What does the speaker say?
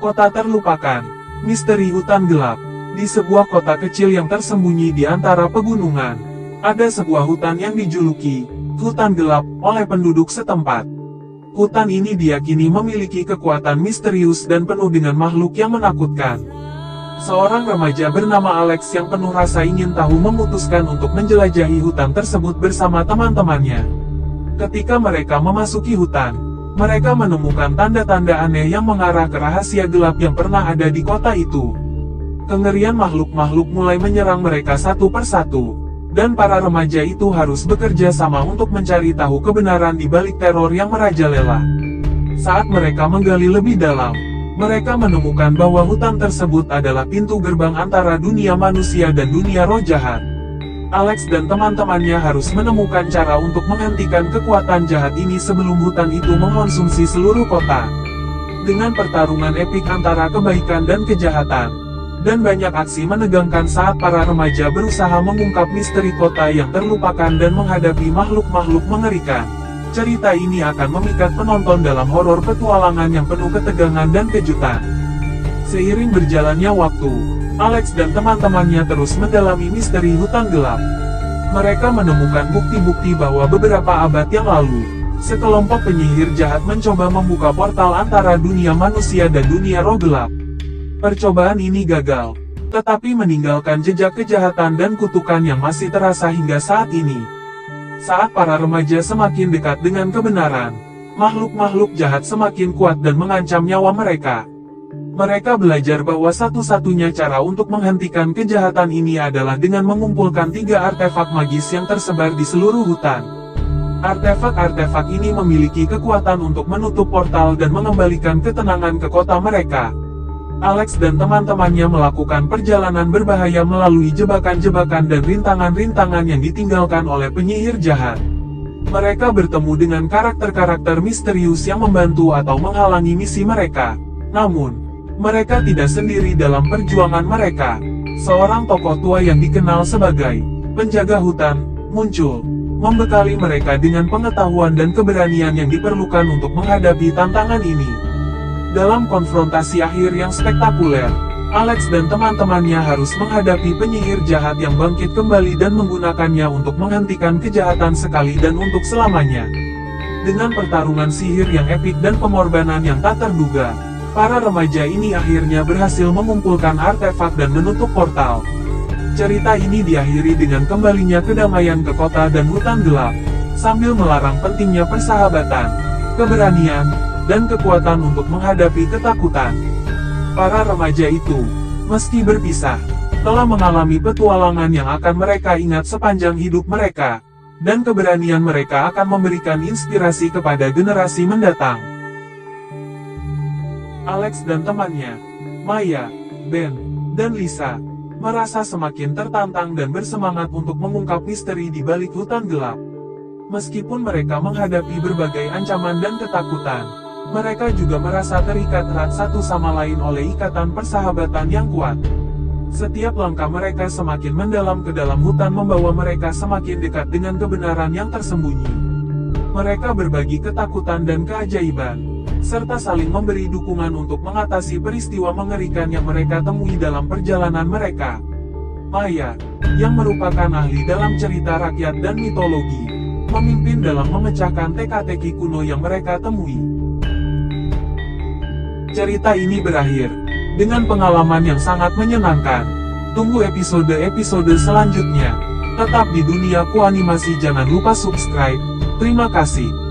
Kota terlupakan. Misteri hutan gelap. Di sebuah kota kecil yang tersembunyi di antara pegunungan, ada sebuah hutan yang dijuluki hutan gelap oleh penduduk setempat. Hutan ini diyakini memiliki kekuatan misterius dan penuh dengan makhluk yang menakutkan. Seorang remaja bernama Alex yang penuh rasa ingin tahu memutuskan untuk menjelajahi hutan tersebut bersama teman-temannya. Ketika mereka memasuki hutan, mereka menemukan tanda-tanda aneh yang mengarah ke rahasia gelap yang pernah ada di kota itu. Kengerian makhluk-makhluk mulai menyerang mereka satu persatu, dan para remaja itu harus bekerja sama untuk mencari tahu kebenaran di balik teror yang merajalela. Saat mereka menggali lebih dalam, mereka menemukan bahwa hutan tersebut adalah pintu gerbang antara dunia manusia dan dunia roh jahat. Alex dan teman-temannya harus menemukan cara untuk menghentikan kekuatan jahat ini sebelum hutan itu mengkonsumsi seluruh kota. Dengan pertarungan epik antara kebaikan dan kejahatan, dan banyak aksi menegangkan saat para remaja berusaha mengungkap misteri kota yang terlupakan dan menghadapi makhluk-makhluk mengerikan. Cerita ini akan memikat penonton dalam horor petualangan yang penuh ketegangan dan kejutan. Seiring berjalannya waktu, Alex dan teman-temannya terus mendalami misteri hutan gelap. Mereka menemukan bukti-bukti bahwa beberapa abad yang lalu, sekelompok penyihir jahat mencoba membuka portal antara dunia manusia dan dunia roh gelap. Percobaan ini gagal, tetapi meninggalkan jejak kejahatan dan kutukan yang masih terasa hingga saat ini. Saat para remaja semakin dekat dengan kebenaran, makhluk-makhluk jahat semakin kuat dan mengancam nyawa mereka. Mereka belajar bahwa satu-satunya cara untuk menghentikan kejahatan ini adalah dengan mengumpulkan 3 artefak magis yang tersebar di seluruh hutan. Artefak-artefak ini memiliki kekuatan untuk menutup portal dan mengembalikan ketenangan ke kota mereka. Alex dan teman-temannya melakukan perjalanan berbahaya melalui jebakan-jebakan dan rintangan-rintangan yang ditinggalkan oleh penyihir jahat. Mereka bertemu dengan karakter-karakter misterius yang membantu atau menghalangi misi mereka. Namun, mereka tidak sendiri dalam perjuangan mereka. Seorang tokoh tua yang dikenal sebagai penjaga hutan muncul, membekali mereka dengan pengetahuan dan keberanian yang diperlukan untuk menghadapi tantangan ini. Dalam konfrontasi akhir yang spektakuler, Alex dan teman-temannya harus menghadapi penyihir jahat yang bangkit kembali dan menggunakannya untuk menghentikan kejahatan sekali dan untuk selamanya. Dengan pertarungan sihir yang epik dan pengorbanan yang tak terduga, para remaja ini akhirnya berhasil mengumpulkan artefak dan menutup portal. Cerita ini diakhiri dengan kembalinya kedamaian ke kota dan hutan gelap, sambil melarang pentingnya persahabatan, keberanian, dan kekuatan untuk menghadapi ketakutan. Para remaja itu, meski berpisah, telah mengalami petualangan yang akan mereka ingat sepanjang hidup mereka, dan keberanian mereka akan memberikan inspirasi kepada generasi mendatang. Alex dan temannya, Maya, Ben, dan Lisa, merasa semakin tertantang dan bersemangat untuk mengungkap misteri di balik hutan gelap. Meskipun mereka menghadapi berbagai ancaman dan ketakutan, mereka juga merasa terikat erat satu sama lain oleh ikatan persahabatan yang kuat. Setiap langkah mereka semakin mendalam ke dalam hutan membawa mereka semakin dekat dengan kebenaran yang tersembunyi. Mereka berbagi ketakutan dan keajaiban, serta saling memberi dukungan untuk mengatasi peristiwa mengerikan yang mereka temui dalam perjalanan mereka. Maya, yang merupakan ahli dalam cerita rakyat dan mitologi, memimpin dalam memecahkan teka-teki kuno yang mereka temui. Cerita ini berakhir dengan pengalaman yang sangat menyenangkan. Tunggu episode-episode selanjutnya. Tetap di Dunia Ku Animasi, jangan lupa subscribe. Terima kasih.